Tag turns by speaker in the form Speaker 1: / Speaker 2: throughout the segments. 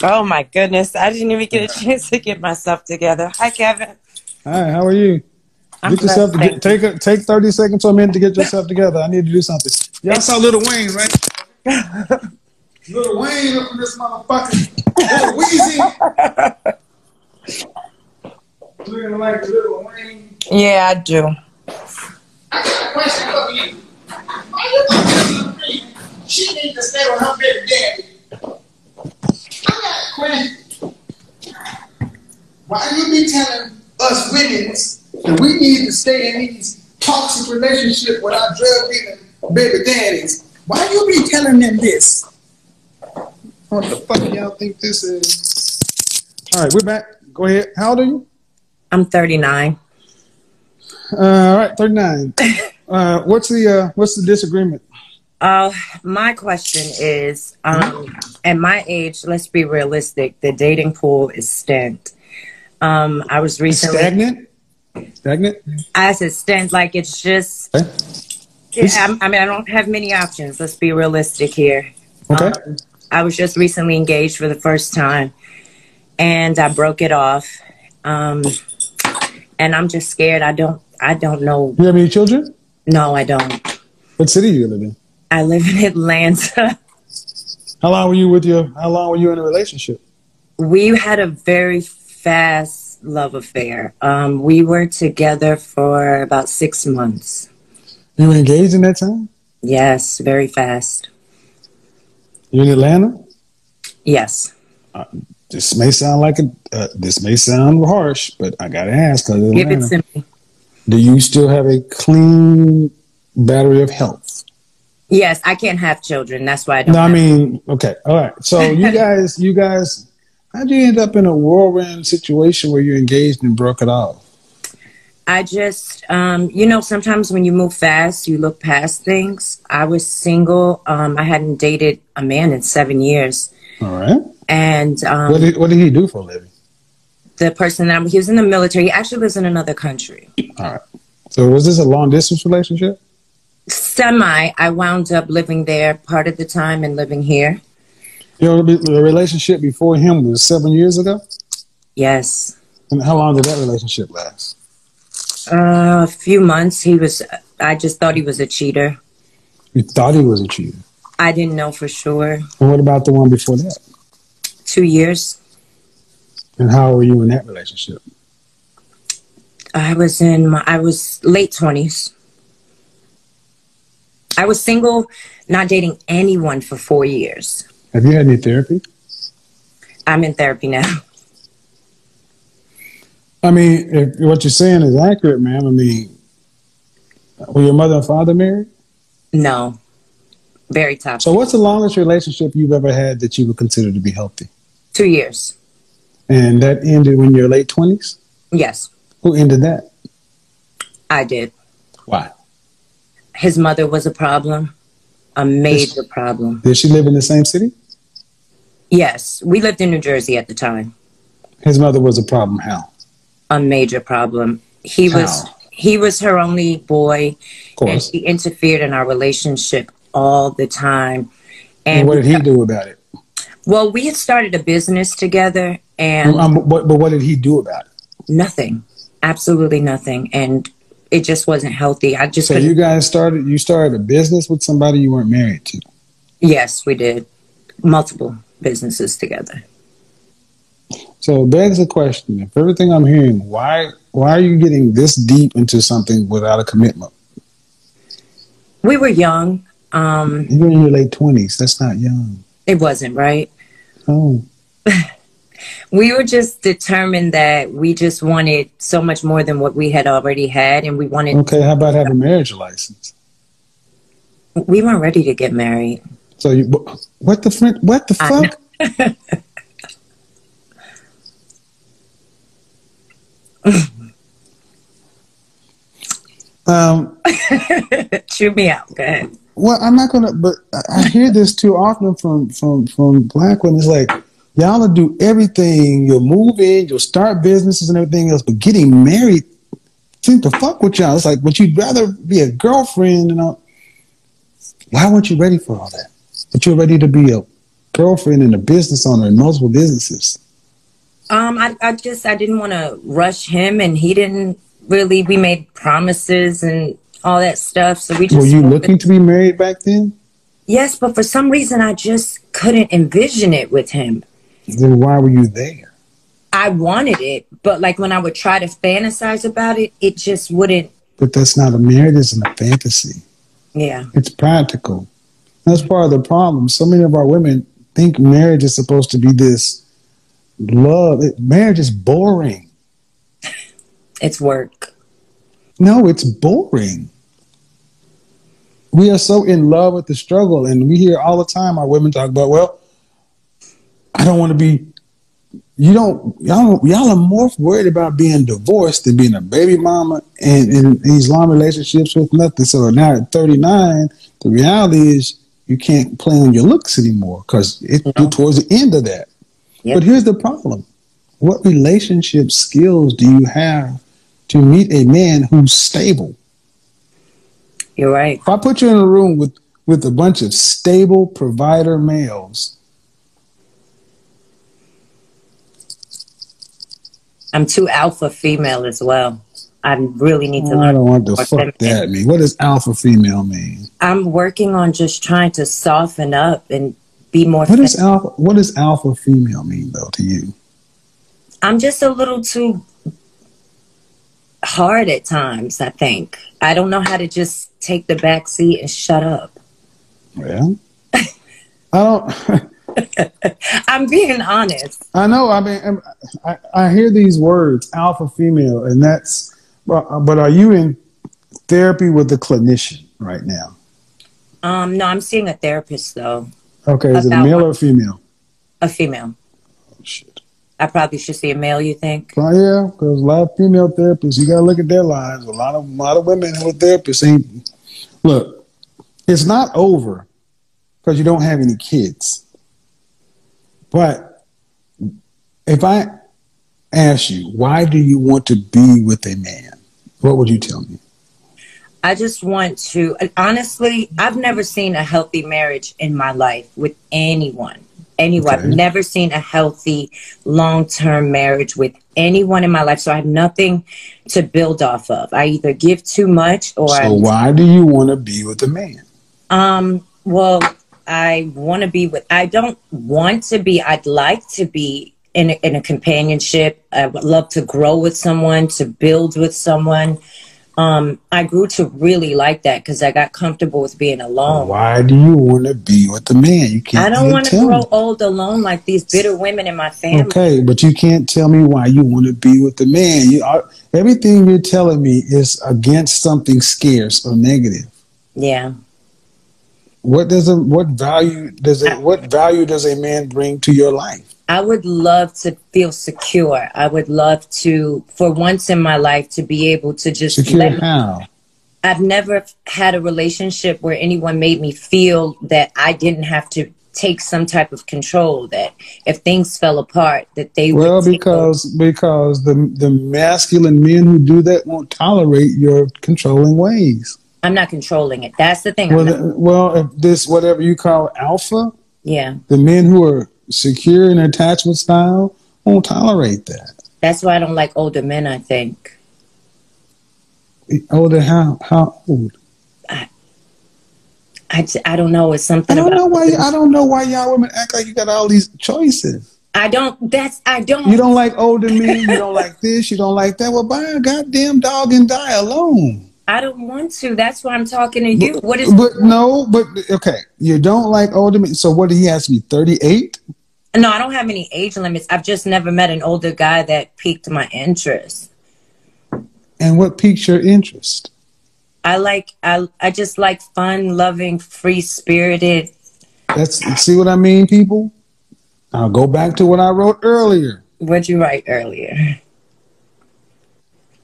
Speaker 1: Oh my goodness. I didn't even get a chance to get myself together. Hi, Kevin.
Speaker 2: Hi, how are you?
Speaker 1: I'm
Speaker 2: Get yourself
Speaker 1: blessed. Thank you.
Speaker 2: take 30 seconds to a minute to get yourself together. I need to do something. Y'all saw Little Wayne, right? Little Wayne up in this motherfucker. Little Weezy. Looking like Little Wayne.
Speaker 1: Yeah, I do.
Speaker 3: I got a question for you. Why you telling me she needs to stay with her baby daddy? I got a question. Why you be telling us women that we need to stay in these toxic relationships with our drug dealing baby daddies? Why you be telling them this?
Speaker 2: What the fuck y'all think this is? All right, we're back. Go ahead. How old are you?
Speaker 1: I'm 39.
Speaker 2: All right, 39. What's the disagreement?
Speaker 1: My question is, at my age, let's be realistic. The dating pool is stagnant. I was recently
Speaker 2: Stagnant.
Speaker 1: I said stagnant, like it's just.
Speaker 2: Okay.
Speaker 1: Yeah, I mean, I don't have many options. Let's be realistic here.
Speaker 2: Okay.
Speaker 1: I was just recently engaged for the first time, and I broke it off. And I'm just scared. I don't know.
Speaker 2: You have any children?
Speaker 1: No, I don't.
Speaker 2: What city do you live in?
Speaker 1: I live in Atlanta.
Speaker 2: How long were you in a relationship?
Speaker 1: We had a very fast love affair. We were together for about 6 months.
Speaker 2: You were engaged in that time?
Speaker 1: Yes, very fast.
Speaker 2: You in Atlanta?
Speaker 1: Yes.
Speaker 2: This may sound harsh, but I gotta ask.
Speaker 1: Give it to me.
Speaker 2: Do you still have a clean battery of health?
Speaker 1: Yes, I can't have children. That's why I don't.
Speaker 2: No, I mean, okay, all right. So you guys, how'd you end up in a whirlwind situation where you're engaged and broke it off?
Speaker 1: I just, sometimes when you move fast, you look past things. I was single. I hadn't dated a man in 7 years.
Speaker 2: All right.
Speaker 1: And
Speaker 2: what did he do for a living?
Speaker 1: The person he was in the military. He actually lives in another country.
Speaker 2: All right. So was this a long distance relationship?
Speaker 1: Semi. I wound up living there part of the time and living here.
Speaker 2: Your relationship before him was 7 years ago?
Speaker 1: Yes.
Speaker 2: And how long did that relationship last?
Speaker 1: A few months. I just thought he was a cheater.
Speaker 2: You thought he was a cheater?
Speaker 1: I didn't know for sure.
Speaker 2: And what about the one before that?
Speaker 1: 2 years.
Speaker 2: And how old were you in that relationship?
Speaker 1: I was late 20s. I was single, not dating anyone for 4 years.
Speaker 2: Have you had any therapy?
Speaker 1: I'm in therapy now.
Speaker 2: I mean, if what you're saying is accurate, ma'am. I mean, were your mother and father married?
Speaker 1: No. Very tough.
Speaker 2: So what's the longest relationship you've ever had that you would consider to be healthy?
Speaker 1: 2 years.
Speaker 2: And that ended when you're late 20s?
Speaker 1: Yes.
Speaker 2: Who ended that?
Speaker 1: I did.
Speaker 2: Why?
Speaker 1: His mother was a problem. A major problem.
Speaker 2: Did she live in the same city?
Speaker 1: Yes. We lived in New Jersey at the time.
Speaker 2: His mother was a problem. How?
Speaker 1: A major problem. He was her only boy.
Speaker 2: Of course.
Speaker 1: And he interfered in our relationship all the time.
Speaker 2: And what did he do about it?
Speaker 1: Well, we had started a business together, and
Speaker 2: but what did he do about it?
Speaker 1: Nothing. Absolutely nothing. And it just wasn't healthy.
Speaker 2: So you guys started a business with somebody you weren't married to?
Speaker 1: Yes, we did. Multiple businesses together.
Speaker 2: So it begs the question, if everything I'm hearing, why are you getting this deep into something without a commitment?
Speaker 1: We were young.
Speaker 2: You're in your late 20s. That's not young.
Speaker 1: It wasn't, right?
Speaker 2: Oh.
Speaker 1: We were just determined that we just wanted so much more than what we had already had, and we wanted...
Speaker 2: Okay, how about having a marriage license?
Speaker 1: We weren't ready to get married.
Speaker 2: So what the fuck?
Speaker 1: Chew me out. Go ahead.
Speaker 2: Well, I'm not gonna, but I hear this too often from black women. It's like, y'all will do everything. You'll move in, you'll start businesses and everything else, but getting married seems to fuck with y'all. It's like, but you'd rather be a girlfriend and all. Why weren't you ready for all that? But you're ready to be girlfriend and a business owner and multiple businesses.
Speaker 1: I didn't want to rush him, and he didn't really. We made promises and all that stuff, so we
Speaker 2: Were
Speaker 1: just
Speaker 2: you
Speaker 1: went
Speaker 2: looking to be married back then?
Speaker 1: yes, but for some reason I just couldn't envision it with him.
Speaker 2: Then why were you there?
Speaker 1: I wanted it, but like when I would try to fantasize about it, it just wouldn't.
Speaker 2: But that's not a marriage, isn't a fantasy.
Speaker 1: Yeah.
Speaker 2: It's practical. That's part of the problem. So many of our women think marriage is supposed to be this love. Marriage is boring.
Speaker 1: It's work.
Speaker 2: No, it's boring. We are so in love with the struggle, and we hear all the time our women talk about, well, I don't want to be. Y'all are more worried about being divorced than being a baby mama and in these long relationships with nothing. So now at 39, the reality is you can't play on your looks anymore because you're towards the end of that.
Speaker 1: Yep.
Speaker 2: But here's the problem. What relationship skills do you have to meet a man who's stable?
Speaker 1: You're right.
Speaker 2: If I put you in a room with a bunch of stable provider males,
Speaker 1: I'm too alpha female as well. I really need to learn.
Speaker 2: I don't want the fuck that mean. What does alpha female mean?
Speaker 1: I'm working on just trying to soften up and be more.
Speaker 2: What does alpha female mean though to you?
Speaker 1: I'm just a little too hard at times, I think. I don't know how to just take the back seat and shut up.
Speaker 2: Well, I don't.
Speaker 1: I'm being honest.
Speaker 2: I know. I mean, I hear these words, alpha female, and that's. But are you in therapy with a clinician right now?
Speaker 1: No, I'm seeing a therapist though.
Speaker 2: Okay, is it a male or female?
Speaker 1: A female.
Speaker 2: Oh shit.
Speaker 1: I probably should see a male. You think?
Speaker 2: Oh yeah, because a lot of female therapists, you gotta look at their lives. A lot of women who are therapists ain't. Look, it's not over because you don't have any kids. But if I ask you, why do you want to be with a man? What would you tell me?
Speaker 1: I just want to, honestly, I've never seen a healthy marriage in my life with anyone. Okay. I've never seen a healthy long-term marriage with anyone in my life. So I have nothing to build off of. I either give too much or
Speaker 2: why do you want to be with a man?
Speaker 1: Well, I want to be with, I don't want to be, I'd like to be in a companionship. I would love to grow with someone, to build with someone. I grew to really like that because I got comfortable with being alone.
Speaker 2: Why do you want to be with the man? You can't. I
Speaker 1: don't want to grow old alone like these bitter women in my family.
Speaker 2: Okay, but you can't tell me why you want to be with the man. Everything you're telling me is against something scarce or negative.
Speaker 1: Yeah.
Speaker 2: What value does a man bring to your life?
Speaker 1: I would love to feel secure. I would love to, for once in my life, to be able to just
Speaker 2: secure. How?
Speaker 1: I've never had a relationship where anyone made me feel that I didn't have to take some type of control. That if things fell apart, that they would.
Speaker 2: Because the masculine men who do that won't tolerate your controlling ways.
Speaker 1: I'm not controlling it. That's the thing.
Speaker 2: If this whatever you call alpha,
Speaker 1: yeah,
Speaker 2: the men who are secure in attachment style won't tolerate that.
Speaker 1: That's why I don't like older men, I think.
Speaker 2: Older how old?
Speaker 1: I don't know. It's something
Speaker 2: I don't know why y'all women act like you got all these choices.
Speaker 1: You
Speaker 2: don't like older men, you don't like this, you don't like that. Well, buy a goddamn dog and die alone.
Speaker 1: I don't want to. That's why I'm talking to you.
Speaker 2: Okay. You don't like older men. So what, he has to be 38?
Speaker 1: No, I don't have any age limits. I've just never met an older guy that piqued my interest.
Speaker 2: And what piques your interest?
Speaker 1: I just like fun, loving, free-spirited.
Speaker 2: See what I mean, people? I'll go back to what I wrote earlier.
Speaker 1: What'd you write earlier?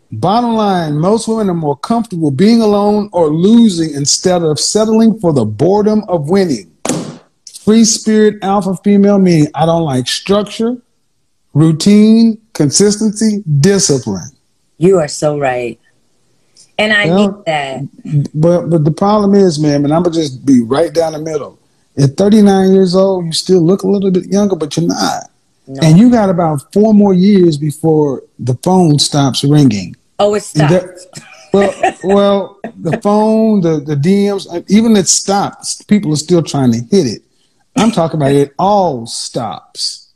Speaker 2: Bottom line, most women are more comfortable being alone or losing instead of settling for the boredom of winning. Free spirit alpha female meaning I don't like structure, routine, consistency, discipline.
Speaker 1: You are so right. And I need that.
Speaker 2: But the problem is, man, and I'm going to just be right down the middle. At 39 years old, you still look a little bit younger, but you're not.
Speaker 1: No.
Speaker 2: And you got about 4 more years before the phone stops ringing.
Speaker 1: Oh, it stops.
Speaker 2: Well, the phone, the DMs, even it stops. People are still trying to hit it. I'm talking about it all stops.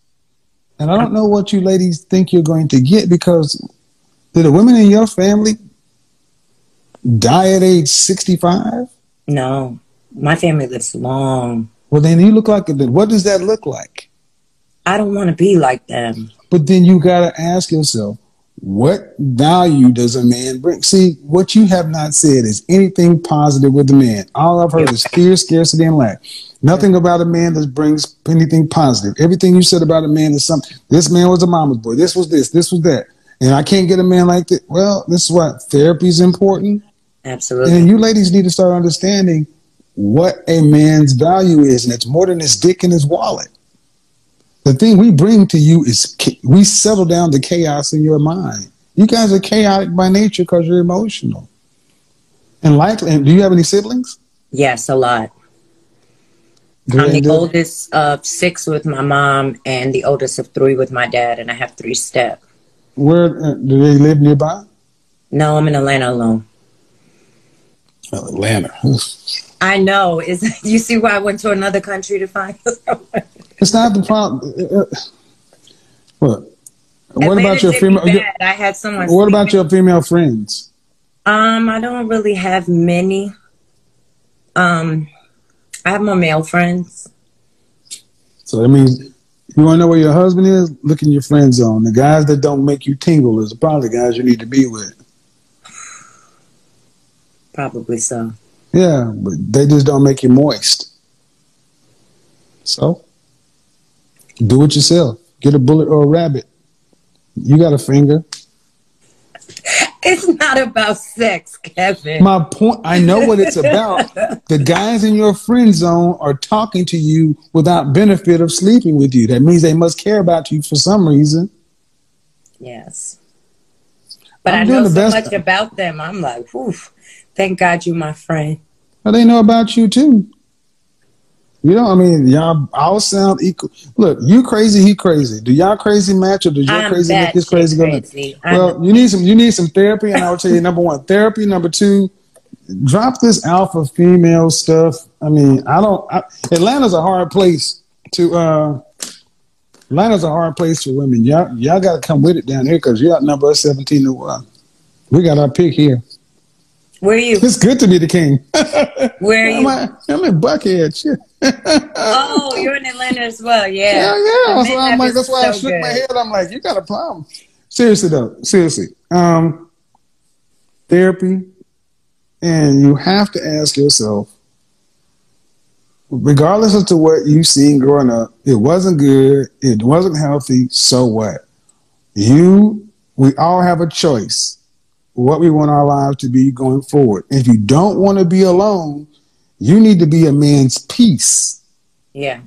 Speaker 2: And I don't know what you ladies think you're going to get, because did the women in your family die at age 65?
Speaker 1: No. My family lives long.
Speaker 2: Well, then you look like it. What does that look like?
Speaker 1: I don't want to be like them.
Speaker 2: But then you got to ask yourself, what value does a man bring? See, what you have not said is anything positive with a man. All I've heard is fear, scarcity, and lack. Nothing about a man that brings anything positive. Everything you said about a man is something. This man was a mama's boy. This was this. This was that. And I can't get a man like that. Well, this is what therapy is important.
Speaker 1: Absolutely.
Speaker 2: And you ladies need to start understanding what a man's value is. And it's more than his dick and his wallet. The thing we bring to you is we settle down the chaos in your mind. You guys are chaotic by nature because you're emotional. And do you have any siblings?
Speaker 1: Yes, a lot. I'm the oldest of 6 with my mom and the oldest of 3 with my dad, and I have 3 step.
Speaker 2: Where do they live nearby?
Speaker 1: No, I'm in Atlanta alone.
Speaker 2: Oh, Atlanta.
Speaker 1: I know. You see why I went to another country to find someone?
Speaker 2: It's not the problem. What about your female?
Speaker 1: I had someone.
Speaker 2: What about your female friends?
Speaker 1: I don't really have many. I have more male friends.
Speaker 2: So that means you want to know where your husband is? Look in your friend zone. The guys that don't make you tingle is probably the guys you need to be with.
Speaker 1: Probably so.
Speaker 2: Yeah, but they just don't make you moist. So do it yourself. Get a bullet or a rabbit. You got a finger.
Speaker 1: It's not about sex, Kevin.
Speaker 2: My point, I know what it's about. The guys in your friend zone are talking to you without benefit of sleeping with you. That means they must care about you for some reason.
Speaker 1: Yes. But I know so much about them. I'm like, whew, thank God you're my friend.
Speaker 2: Well, they know about you too. You know, I mean, y'all all sound equal. Look, you crazy, he crazy. Do y'all crazy match, or does your crazy make his crazy go? Well, you need some therapy, and I would tell you, number 1, therapy. Number 2, drop this alpha female stuff. I mean, Atlanta's a hard place to. Atlanta's a hard place for women. Y'all got to come with it down here, because you're outnumbered 17-1. We got our pick here.
Speaker 1: Where are you?
Speaker 2: It's good to be the king.
Speaker 1: Where are you?
Speaker 2: I'm in Buckhead. Shit.
Speaker 1: Oh, you're in Atlanta as well. Yeah.
Speaker 2: Yeah. So I'm like, that's why I shook my head. I'm like, you got a problem. Seriously though. Seriously. Therapy. And you have to ask yourself, regardless of to what you've seen growing up, it wasn't good. It wasn't healthy. So what? We all have a choice what we want our lives to be going forward. If you don't want to be alone, you need to be a man's peace.
Speaker 1: Yeah.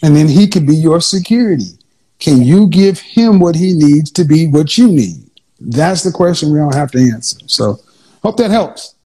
Speaker 2: And then he can be your security. Can you give him what he needs to be what you need? That's the question we all have to answer. So hope that helps.